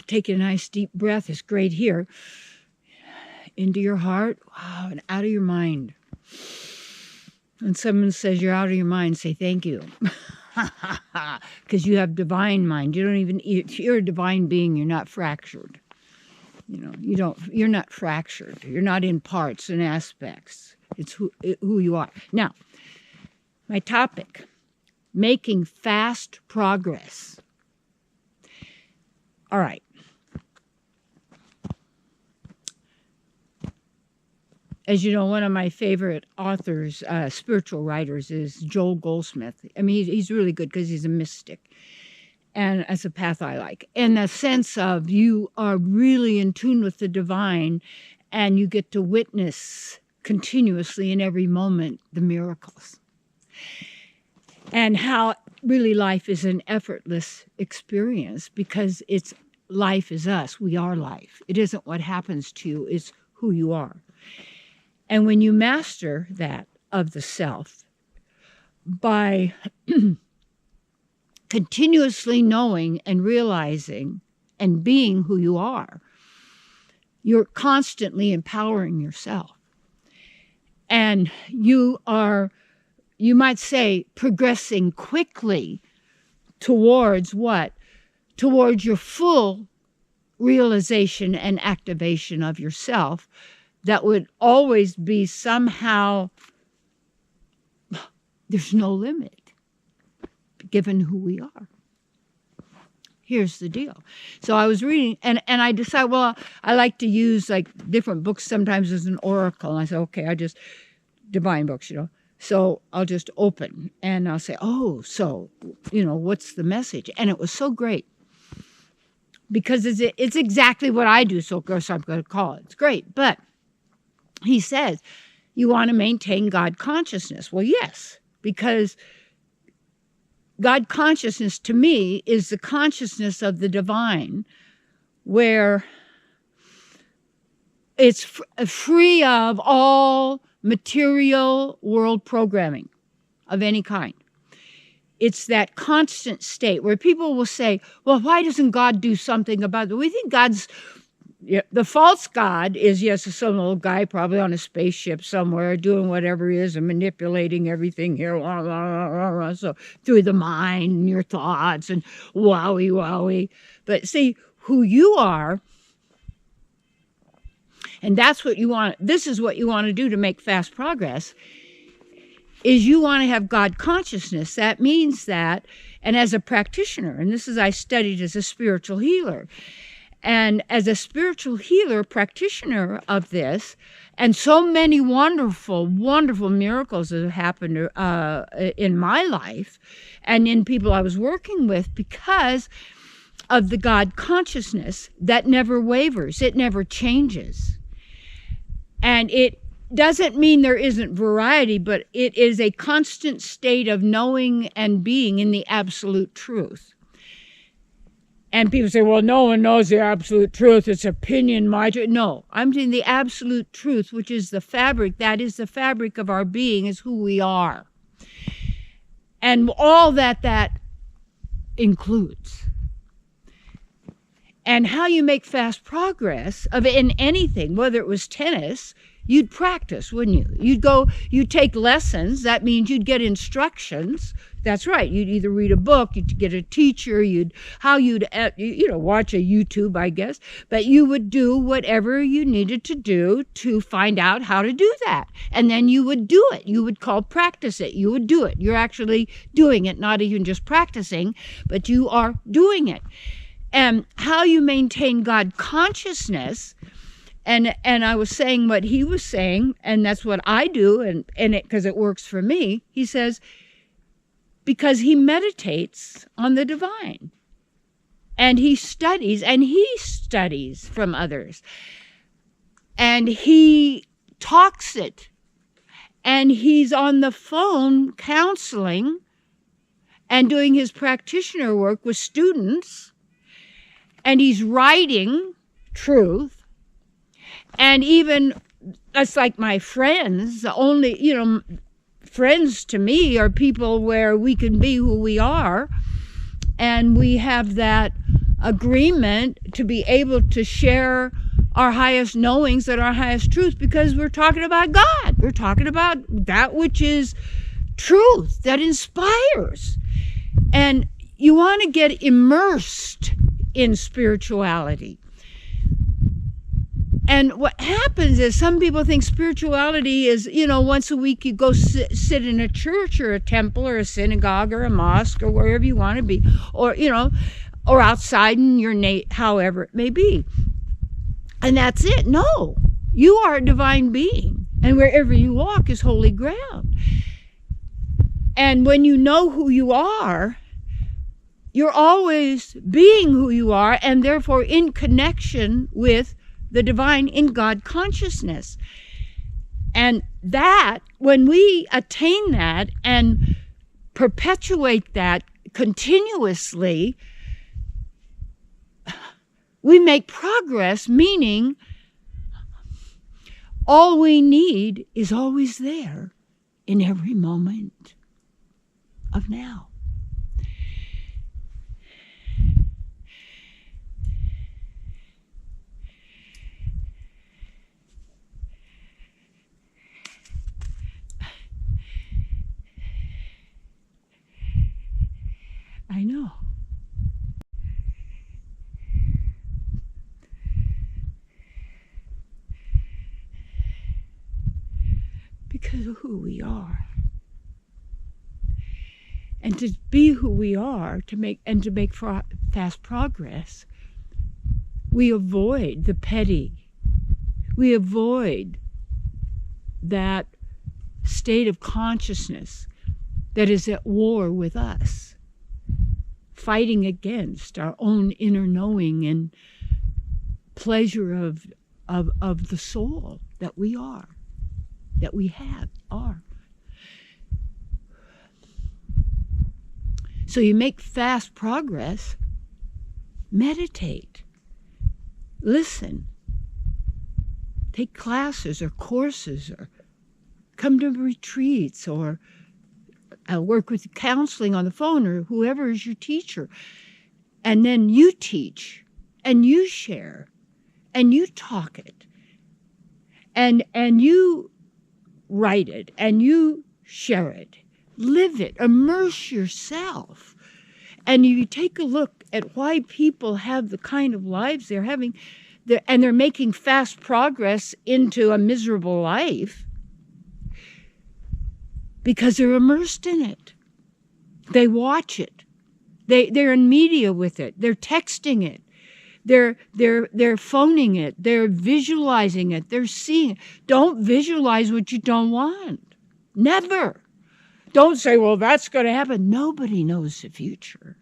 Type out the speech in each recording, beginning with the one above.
Take a nice deep breath. It's great here. Into your heart. Wow. And out of your mind. When someone says you're out of your mind, say thank you. Because you have divine mind. You're a divine being. You're not fractured. You're not fractured. You're not in parts and aspects. It's who you are. Now, my topic, making fast progress. All right. As you know, one of my favorite authors, spiritual writers, is Joel Goldsmith. I mean, he's really good because he's a mystic. And that's a path I like. In the sense of you are really in tune with the divine and you get to witness continuously in every moment the miracles. And how really life is an effortless experience because life is us. We are life. It isn't what happens to you. It's who you are. And when you master that of the self by continuously knowing and realizing and being who you are, you're constantly empowering yourself. And you are, you might say, progressing quickly towards what? Towards your full realization and activation of yourself that would always be somehow, there's no limit. Given who we are. Here's the deal. So I was reading, and I decided, well, I like to use like different books sometimes as an oracle. And I said, okay, divine books, So I'll just open and I'll say, oh, so, what's the message? And it was so great because it's exactly what I do. So of course I'm going to call it. It's great. But he says, you want to maintain God consciousness. Well, yes, because God consciousness to me is the consciousness of the divine where it's free of all material world programming of any kind. It's that constant state where people will say, well, why doesn't God do something about it? We think the false God is, yes, some little guy probably on a spaceship somewhere doing whatever he is and manipulating everything here. So through the mind and your thoughts and wowie. But see, who you are, and that's what you want, this is what you want to do to make fast progress, is you want to have God consciousness. That means that, and as a practitioner, and this is I studied as a spiritual healer, and as a spiritual healer, practitioner of this, and so many wonderful, wonderful miracles that have happened in my life and in people I was working with because of the God consciousness that never wavers. It never changes. And it doesn't mean there isn't variety, but it is a constant state of knowing and being in the absolute truth. And people say, well, no one knows the absolute truth. It's opinion, my truth. No, I'm saying the absolute truth, which is the fabric. That is the fabric of our being, is who we are. And all that includes. And how you make fast progress in anything, whether it was tennis, you'd practice, wouldn't you? You'd take lessons. That means you'd get instructions. That's right. You'd either read a book, you'd get a teacher, you'd watch a YouTube, I guess. But you would do whatever you needed to do to find out how to do that. And then you would do it. You would practice it. You would do it. You're actually doing it, not even just practicing, but you are doing it. And how you maintain God consciousness, and I was saying what he was saying, and that's what I do, and it because it works for me. He says, because he meditates on the divine, and he studies from others, and he talks it, and he's on the phone counseling and doing his practitioner work with students. And he's writing truth. And even, it's like my friends, the only, friends to me are people where we can be who we are. And we have that agreement to be able to share our highest knowings and our highest truth, because we're talking about God. We're talking about that which is truth, that inspires. And you want to get immersed in spirituality. And what happens is some people think spirituality is, once a week you go sit in a church or a temple or a synagogue or a mosque or wherever you want to be, or, or outside in your however it may be. And that's it. No, you are a divine being, and wherever you walk is holy ground. And when you know who you are, you're always being who you are, and therefore in connection with the divine, in God consciousness. And that, when we attain that and perpetuate that continuously, we make progress, meaning all we need is always there in every moment of now. I know. Because of who we are. And to be who we are, to make fast progress, we avoid the petty. We avoid that state of consciousness that is at war with us, fighting against our own inner knowing and pleasure of the soul that we are, that we are. So you make fast progress, meditate, listen, take classes or courses, or come to retreats, or work with counseling on the phone, or whoever is your teacher. And then you teach, and you share, and you talk it, and you write it, and you share it, live it, immerse yourself. And you take a look at why people have the kind of lives they're having, and they're making fast progress into a miserable life, because they're immersed in it. They watch it. They're in media with it. They're texting it. They're phoning it. They're visualizing it. They're seeing it. Don't visualize what you don't want. Never. Don't say, well, that's going to happen. Nobody knows the future,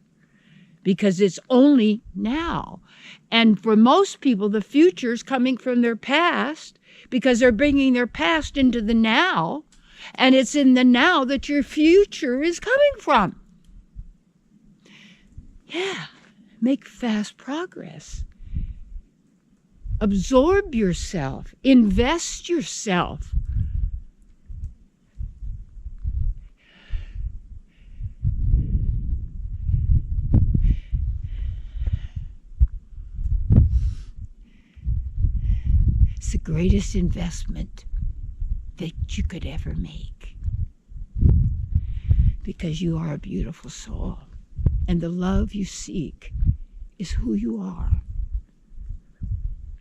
because it's only now. And for most people, the future is coming from their past, because they're bringing their past into the now. And it's in the now that your future is coming from. Yeah, make fast progress. Absorb yourself. Invest yourself. It's the greatest investment that you could ever make, because you are a beautiful soul, and the love you seek is who you are.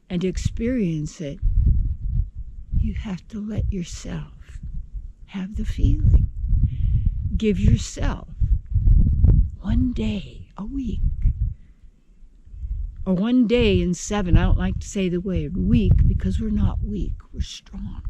And to experience it, you have to let yourself have the feeling. Give yourself one day a week, or one day in 7. I don't like to say the word weak, because we're not weak, we're strong.